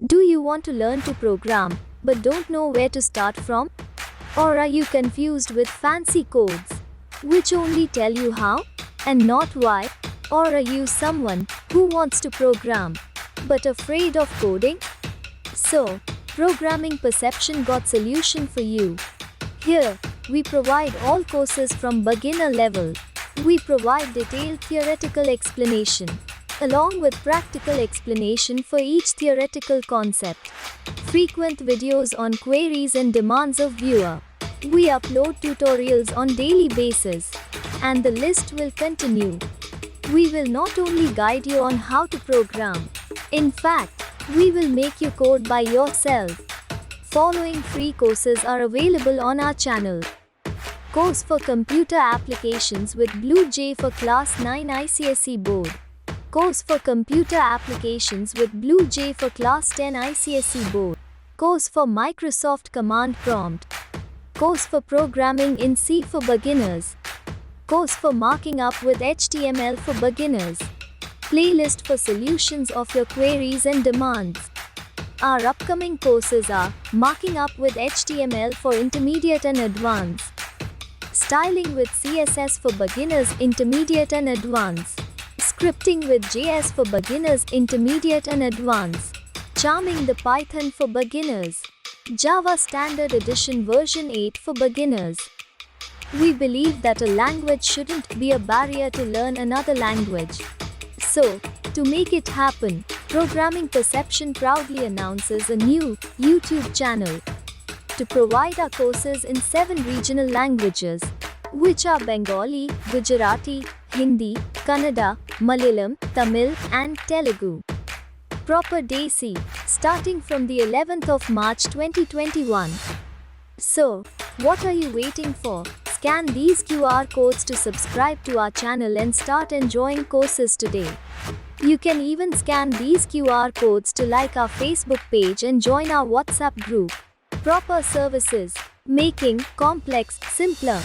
Do you want to learn to program, but don't know where to start from? Or are you confused with fancy codes, which only tell you how, and not why? Or are you someone who wants to program, but afraid of coding? So, Programming Perception got solution for you. Here, we provide all courses from beginner level. We provide detailed theoretical explanation, along with practical explanation for each theoretical concept. Frequent videos on queries and demands of viewer. We upload tutorials on daily basis, and the list will continue. We will not only guide you on how to program. In fact, we will make you code by yourself. Following free courses are available on our channel. Course for Computer Applications with Blue J for Class 9 ICSE Board. Course for Computer Applications with Blue J for Class 10 ICSE Board. Course for Microsoft Command Prompt. Course for Programming in C for Beginners. Course for Marking Up with HTML for Beginners. Playlist for solutions of your queries and demands. Our upcoming courses are Marking Up with HTML for Intermediate and Advanced. Styling with CSS for Beginners, Intermediate and Advanced. Scripting with JS for Beginners, Intermediate and Advanced. Charming the Python for Beginners. Java Standard Edition version 8 for Beginners. We believe that a language shouldn't be a barrier to learn another language. So, to make it happen, Programming Perception proudly announces a new YouTube channel to provide our courses in 7 regional languages, which are Bengali, Gujarati, Hindi, Kannada, Malayalam, Tamil, and Telugu. Proper Desi, starting from the 11th of March 2021. So, what are you waiting for? Scan these QR codes to subscribe to our channel and start enjoying courses today. You can even scan these QR codes to like our Facebook page and join our WhatsApp group. Proper services, making complex simpler.